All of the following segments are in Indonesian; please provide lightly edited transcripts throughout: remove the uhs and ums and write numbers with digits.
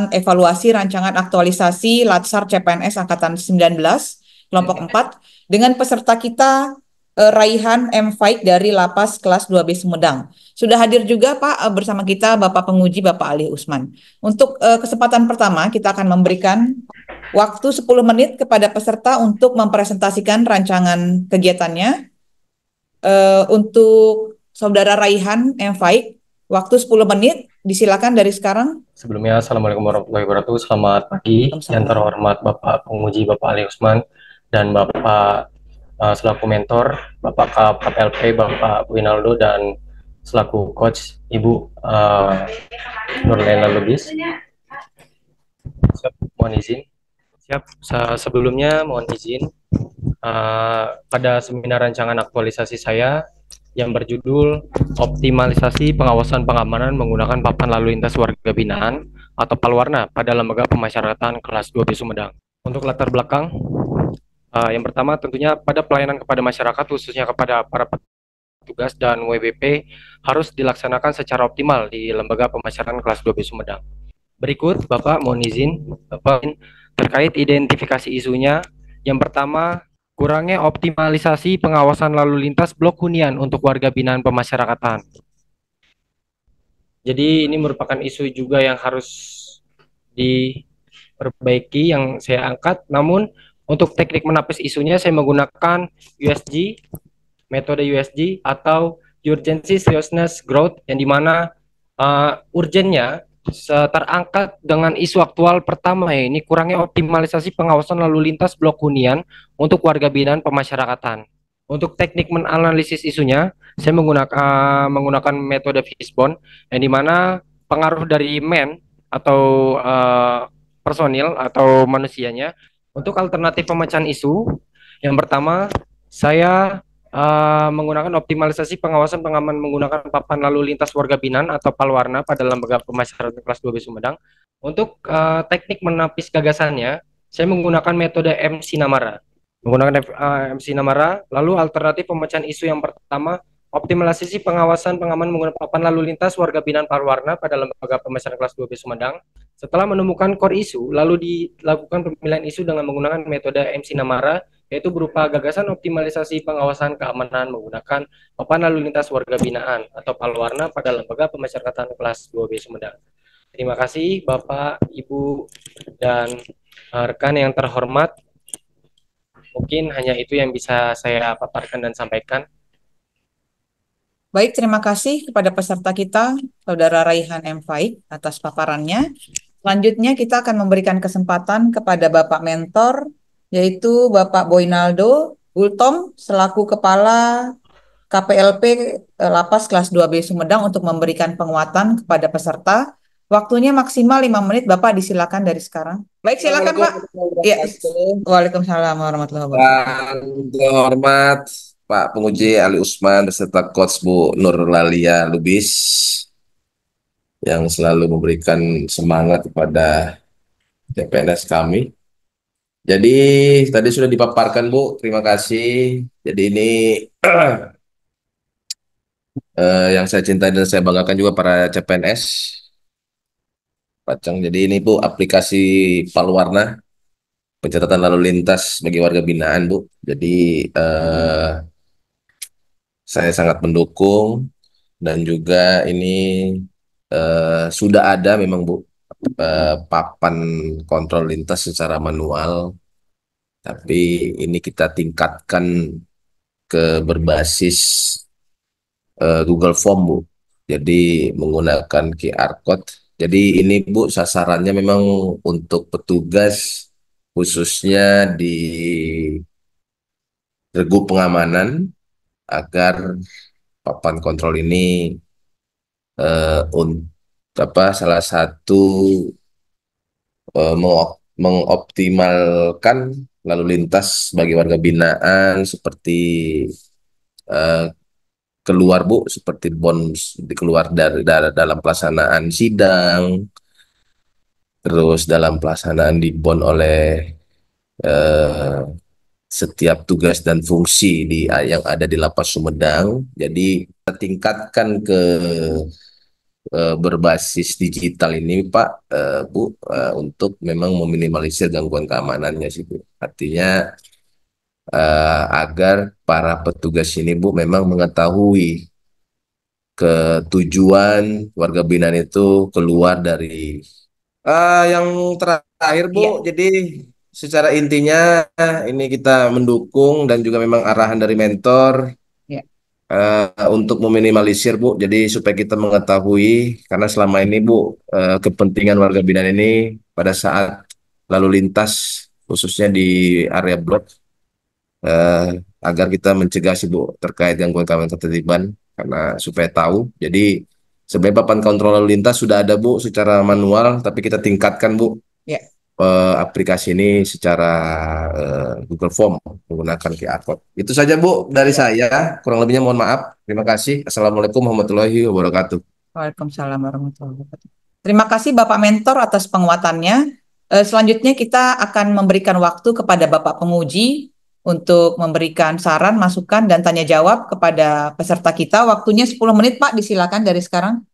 tentang evaluasi rancangan aktualisasi Latsar CPNS Angkatan 19, kelompok 4, dengan peserta kita Raihan M. Faik dari Lapas kelas 2B Sumedang. Sudah hadir juga Pak bersama kita Bapak Penguji Bapak Ali Usman. Untuk kesempatan pertama kita akan memberikan waktu 10 menit kepada peserta untuk mempresentasikan rancangan kegiatannya. Untuk Saudara Raihan M. Faik, waktu 10 menit, disilakan dari sekarang. Sebelumnya, Assalamualaikum warahmatullahi wabarakatuh. Selamat pagi, yang terhormat Bapak Penguji Bapak Ali Usman dan Bapak selaku mentor, Bapak Kap LP Bapak Winaldo, dan selaku coach Ibu Nurlela Lubis. Siap, mohon izin. Siap, sebelumnya mohon izin pada seminar rancangan aktualisasi saya yang berjudul Optimalisasi Pengawasan Pengamanan Menggunakan Papan Lalu Lintas Warga Binaan atau Palwarna pada Lembaga Pemasyarakatan kelas 2B Sumedang. Untuk latar belakang, yang pertama tentunya pada pelayanan kepada masyarakat, khususnya kepada para petugas dan WBP, harus dilaksanakan secara optimal di Lembaga Pemasyarakatan kelas 2B Sumedang. Berikut Bapak mohon izin Bapak terkait identifikasi isunya. Yang pertama, kurangnya optimalisasi pengawasan lalu lintas blok hunian untuk warga binaan pemasyarakatan. Jadi ini merupakan isu juga yang harus diperbaiki yang saya angkat. Namun untuk teknik menapis isunya saya menggunakan USG, metode USG atau Urgency Seriousness Growth, yang dimana urgennya terangkat dengan isu aktual pertama, ya ini kurangnya optimalisasi pengawasan lalu lintas blok hunian untuk warga binaan pemasyarakatan. Untuk teknik menganalisis isunya, saya menggunakan metode Fishbone, yang dimana pengaruh dari man atau personil atau manusianya. Untuk alternatif pemecahan isu, yang pertama saya menggunakan optimalisasi pengawasan pengaman menggunakan papan lalu lintas warga binaan atau Palwarna pada Lembaga Pemasyarakatan kelas 2B Sumedang. Untuk teknik menapis gagasannya, saya menggunakan metode MC Namara. MC Namara. Lalu alternatif pemecahan isu yang pertama, optimalisasi pengawasan pengaman menggunakan papan lalu lintas warga binaan Palwarna pada Lembaga Pemasyarakatan kelas 2B Sumedang. Setelah menemukan core isu, lalu dilakukan pemilihan isu dengan menggunakan metode MC Namara, yaitu berupa gagasan optimalisasi pengawasan keamanan menggunakan papan lalu lintas warga binaan atau Palwarna pada Lembaga Pemasyarakatan kelas 2B Sumedang. Terima kasih Bapak, Ibu, dan rekan yang terhormat. Mungkin hanya itu yang bisa saya paparkan dan sampaikan. Baik, terima kasih kepada peserta kita, Saudara Raihan M. Faik, atas paparannya. Selanjutnya kita akan memberikan kesempatan kepada Bapak Mentor, yaitu Bapak Boynaldo Gultom, selaku Kepala KPLP Lapas kelas 2B Sumedang untuk memberikan penguatan kepada peserta. Waktunya maksimal 5 menit, Bapak disilakan dari sekarang. Baik, silakan Pak. Ya. Waalaikumsalam warahmatullahi wabarakatuh. Dan terhormat Pak Penguji Ali Usman beserta Coach Bu Nurlalia Lubis yang selalu memberikan semangat kepada CPNS kami. Jadi tadi sudah dipaparkan Bu, terima kasih. Jadi ini yang saya cintai dan saya banggakan juga para CPNS. Pacang. Jadi ini Bu aplikasi Palwarna pencatatan lalu lintas bagi warga binaan Bu. Jadi saya sangat mendukung dan juga ini sudah ada memang Bu papan kontrol lintas secara manual, tapi ini kita tingkatkan ke berbasis Google Form Bu. Jadi menggunakan QR code. Jadi ini Bu sasarannya memang untuk petugas khususnya di regu pengamanan agar papan kontrol ini salah satu mengoptimalkan lalu lintas bagi warga binaan seperti keluar Bu, seperti keluar dari dalam pelaksanaan sidang, terus dalam pelaksanaan di bond oleh setiap tugas dan fungsi yang ada di Lapas Sumedang. Jadi kita tingkatkan ke berbasis digital ini Pak, Bu, untuk memang meminimalisir gangguan keamanannya sih Bu. Artinya agar para petugas ini Bu memang mengetahui ketujuan warga binaan itu keluar dari yang terakhir Iya, Bu. Jadi secara intinya ini kita mendukung dan juga memang arahan dari mentor iya, untuk meminimalisir Bu. Jadi supaya kita mengetahui karena selama ini Bu, kepentingan warga binaan ini pada saat lalu lintas khususnya di area blok, eh, agar kita mencegah sih Bu terkait gangguan keamanan ketertiban karena supaya tahu. Jadi sebenarnya papan kontrol lalu lintas sudah ada Bu secara manual, tapi kita tingkatkan Bu iya. aplikasi ini secara Google Form menggunakan QR Code. Itu saja Bu dari saya. Kurang lebihnya mohon maaf. Terima kasih. Assalamualaikum warahmatullahi wabarakatuh. Waalaikumsalam warahmatullahi wabarakatuh. Terima kasih Bapak Mentor atas penguatannya. Selanjutnya kita akan memberikan waktu kepada Bapak Penguji untuk memberikan saran, masukan, dan tanya jawab kepada peserta kita. Waktunya 10 menit Pak, disilakan dari sekarang.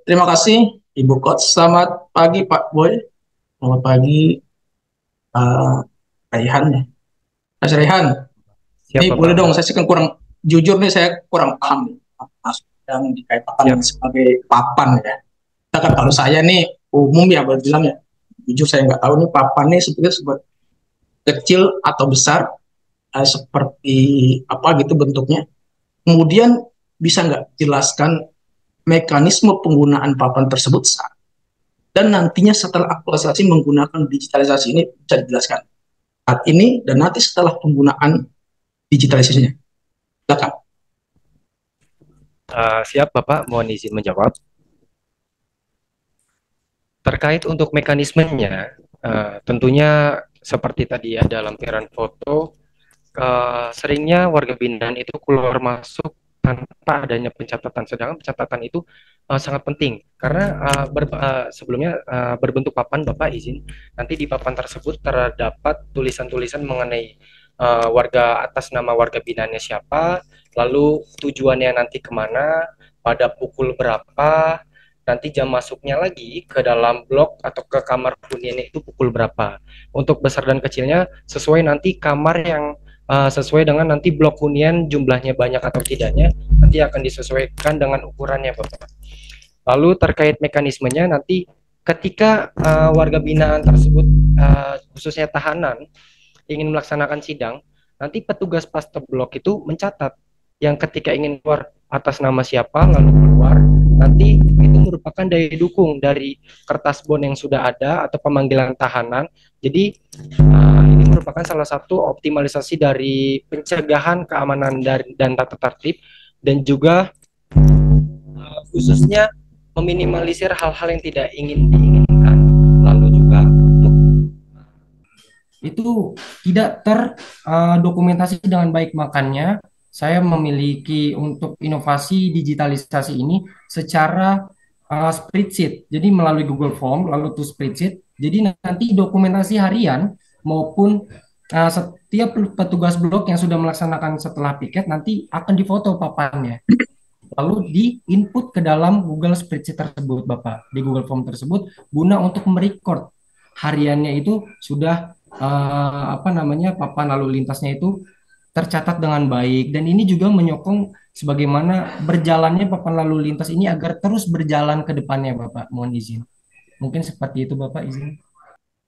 Terima kasih Ibu Coach. Selamat pagi Pak Boy. Selamat pagi Raihan ya. Mas Raihan, ini Siapa boleh Pak? dong, saya sih kan kurang jujur nih, saya kurang paham nih maksud yang dikaitkan Siap. sebagai papan ya. Kita kan kalau saya nih umum ya boleh bilang ya. Jujur saya nggak tahu nih papan nih sebetulnya sebut kecil atau besar, seperti apa gitu bentuknya. Kemudian bisa nggak jelaskan mekanisme penggunaan papan tersebut dan nantinya setelah aktualisasi menggunakan digitalisasi ini bisa dijelaskan saat ini dan nanti setelah penggunaan digitalisasinya. Silakan. Siap Bapak, mohon izin menjawab. Terkait untuk mekanismenya, tentunya seperti tadi ada lampiran foto, seringnya warga binaan itu keluar masuk tanpa adanya pencatatan. Sedangkan pencatatan itu sangat penting karena sebelumnya berbentuk papan, Bapak izin. Nanti di papan tersebut terdapat tulisan-tulisan mengenai warga atas nama warga binaannya siapa, lalu tujuannya nanti kemana, pada pukul berapa, nanti jam masuknya lagi ke dalam blok atau ke kamar huniannya itu pukul berapa. Untuk besar dan kecilnya sesuai nanti kamar yang sesuai dengan nanti blok hunian jumlahnya banyak atau tidaknya nanti akan disesuaikan dengan ukurannya Bapak. Lalu terkait mekanismenya nanti ketika warga binaan tersebut khususnya tahanan ingin melaksanakan sidang, nanti petugas paster blok itu mencatat yang ketika ingin keluar atas nama siapa lalu keluar, nanti itu merupakan daya dukung dari kertas bond yang sudah ada atau pemanggilan tahanan. Jadi ini merupakan salah satu optimalisasi dari pencegahan keamanan dan tata tertib dan juga khususnya meminimalisir hal-hal yang tidak ingin diinginkan. Lalu juga itu tidak terdokumentasi dengan baik, makanya saya memiliki untuk inovasi digitalisasi ini secara spreadsheet. Jadi melalui Google Form lalu to spreadsheet. Jadi nanti dokumentasi harian maupun setiap petugas blok yang sudah melaksanakan setelah piket nanti akan difoto papannya. Lalu di-input ke dalam Google Spreadsheet tersebut, Bapak, di Google Form tersebut, guna untuk merecord hariannya itu sudah papan lalu lintasnya itu tercatat dengan baik. Dan ini juga menyokong sebagaimana berjalannya papan lalu lintas ini agar terus berjalan ke depannya, Bapak. Mohon izin. Mungkin seperti itu, Bapak, izin.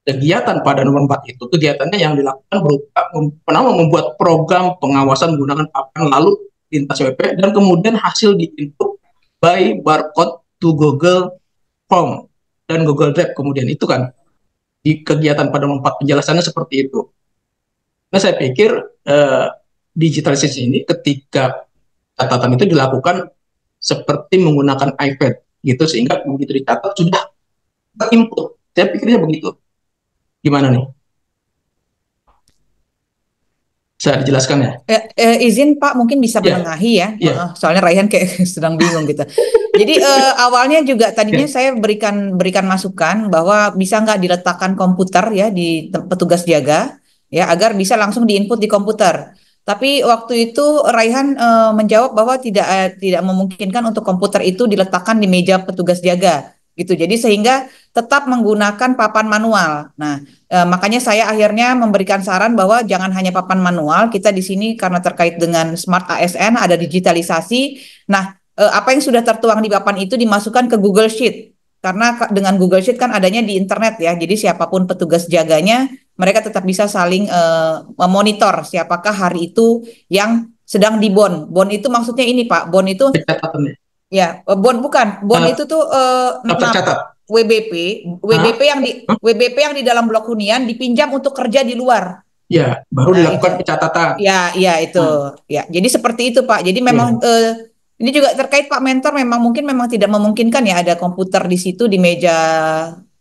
Kegiatan pada nomor 4 itu kegiatannya yang dilakukan berupa membuat program pengawasan menggunakan papan lalu lintas WP dan kemudian hasil di-input by barcode to Google Form dan Google Drive. Kemudian itu kan di kegiatan pada nomor 4 penjelasannya seperti itu. Nah, saya pikir digitalisasi ini ketika catatan itu dilakukan seperti menggunakan iPad gitu, sehingga begitu dicatat sudah input. Saya pikirnya begitu. Gimana nih? Bisa dijelaskan ya? Izin Pak, mungkin bisa menengahi ya. Soalnya Raihan kayak sedang bingung gitu. Jadi awalnya juga tadinya saya berikan masukan bahwa bisa nggak diletakkan komputer ya di petugas jaga ya agar bisa langsung diinput di komputer. Tapi waktu itu Raihan menjawab bahwa tidak memungkinkan untuk komputer itu diletakkan di meja petugas jaga gitu. Jadi sehingga tetap menggunakan papan manual. Nah, makanya saya akhirnya memberikan saran bahwa jangan hanya papan manual. Kita di sini karena terkait dengan Smart ASN ada digitalisasi. Nah, apa yang sudah tertuang di papan itu dimasukkan ke Google Sheet. Karena dengan Google Sheet kan adanya di internet ya. Jadi siapapun petugas jaganya mereka tetap bisa saling memonitor siapakah hari itu yang sedang di bon. Bon itu maksudnya ini Pak, bon itu Catatannya. ya bon bukan, bon Eh, itu tuh tercatat. WBP, Hah? WBP yang di dalam blok hunian dipinjam untuk kerja di luar. Ya, baru Nah itu, dilakukan pencatatan. ya itu, Nah, ya. Jadi seperti itu Pak. Jadi memang ya. ini juga terkait Pak Mentor, memang tidak memungkinkan ya ada komputer di situ di meja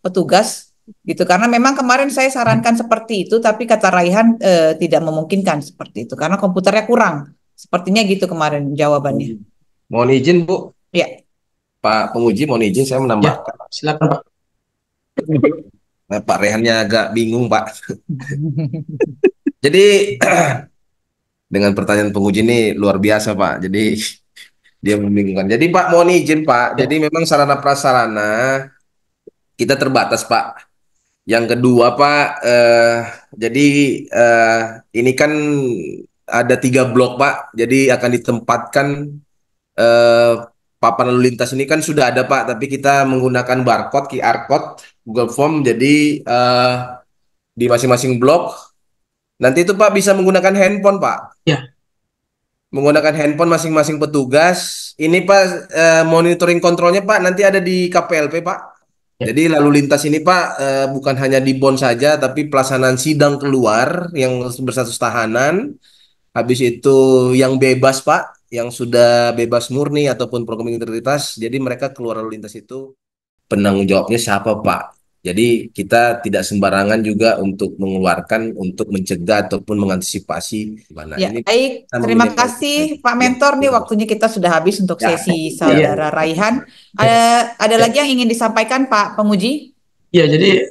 petugas gitu karena memang kemarin saya sarankan seperti itu tapi kata Raihan tidak memungkinkan seperti itu karena komputernya kurang sepertinya gitu kemarin jawabannya Mohon izin Bu, ya. Pak penguji, mohon izin saya Ya, menambahkan. silakan Pak. Nah, Pak Rehannya agak bingung Pak. Jadi dengan pertanyaan penguji ini luar biasa Pak. Jadi dia membingungkan. Jadi Pak mohon izin Pak. Ya, Jadi memang sarana prasarana kita terbatas Pak. Yang kedua Pak, jadi eh, ini kan ada 3 blok Pak. Jadi akan ditempatkan eh, papan lalu lintas ini kan sudah ada Pak. Tapi kita menggunakan barcode, QR code, Google Form. Jadi di masing-masing blok nanti itu Pak bisa menggunakan handphone Pak. ya, Menggunakan handphone masing-masing petugas. Ini Pak monitoring kontrolnya Pak nanti ada di KPLP Pak. ya. Jadi lalu lintas ini Pak bukan hanya di BON saja tapi pelaksanaan sidang keluar yang berstatus tahanan. Habis itu yang bebas Pak, yang sudah bebas murni ataupun program integritas. Jadi mereka keluar lalu lintas itu penanggung jawabnya siapa Pak? Jadi kita tidak sembarangan juga untuk mengeluarkan, untuk mencegah ataupun mengantisipasi. Mana Ya, ini baik. kita Terima meminimalkan. kasih Pak Ya, Mentor nih ya, waktunya kita sudah habis untuk ya, sesi ya. Saudara Raihan. Ya, Ada ya. lagi yang ingin disampaikan Pak Penguji? Ya, jadi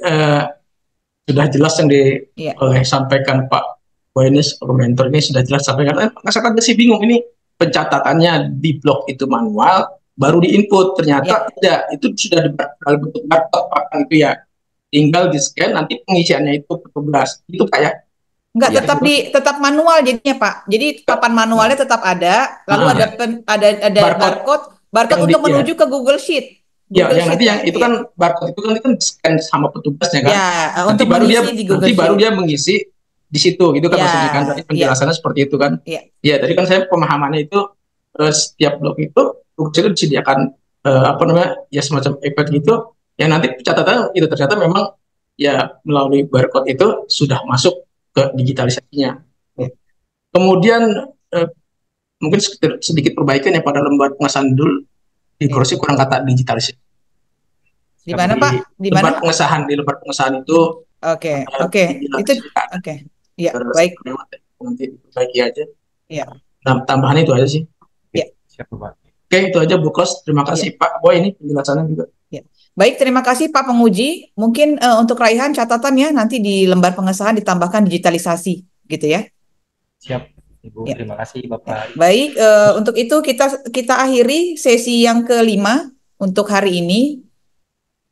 sudah jelas yang Ya, disampaikan Pak Boynis, komentar ini sudah jelas sampaikan. Masyarakat masih bingung ini pencatatannya di blok itu manual, baru diinput ternyata ya. tidak, itu sudah dalam bentuk barcode Pak, kan itu ya. Tinggal di scan nanti pengisiannya itu petugas. Itu Pak ya. Enggak, Ya. tetap manual jadinya Pak. Jadi papan manualnya tetap ada, lalu Ah, ada barcode barcode yang untuk ya, menuju ke Google Sheet. ya, Google yang Sheet nanti yang ya. itu Ya. kan barcode itu kan di scan sama petugasnya kan. Ya, Nanti untuk mengisi di Google Sheet. dia mengisi di situ gitu kan Ya, maksudnya kan. Tadi ya, penjelasannya seperti itu kan. ya. Ya, tadi kan saya pemahamannya itu setiap blok itu Google Sheet disediakan apa namanya ya semacam iPad gitu yang nanti catatan itu ternyata memang ya melalui barcode itu sudah masuk ke digitalisasinya. Ya. Kemudian mungkin sedikit perbaikan ya pada lembar pengesahan dulu di Ya. kursi kurang kata digitalisasi. Di mana Pak? Di mana? Di lembar pengesahan itu Oke, ada oke. Itu digitalisasi. oke. Ya, baik. Nanti diperbaiki aja. Ya, Nah, tambahan itu aja sih. ya, Siap Pak. Oke, itu aja Bu Kos. Terima ya, kasih Pak Boy ini penjelasannya juga. ya. Baik, terima kasih Pak Penguji. Mungkin untuk Raihan catatan ya nanti di lembar pengesahan ditambahkan digitalisasi gitu ya. Siap Ibu. Ya. Terima kasih Ya. Bapak. Baik, untuk itu kita akhiri sesi yang kelima untuk hari ini.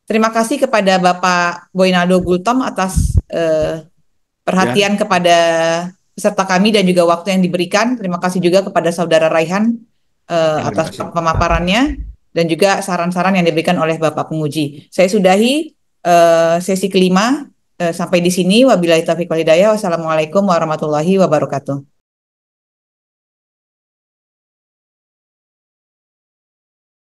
Terima kasih kepada Bapak Boynaldo Gultom atas perhatian kepada peserta kami dan juga waktu yang diberikan. Terima kasih juga kepada Saudara Raihan atas pemaparannya dan juga saran-saran yang diberikan oleh Bapak Penguji. Saya sudahi sesi kelima. Sampai di sini. Wabillahi taufiq wal hidayah. Wassalamualaikum warahmatullahi wabarakatuh.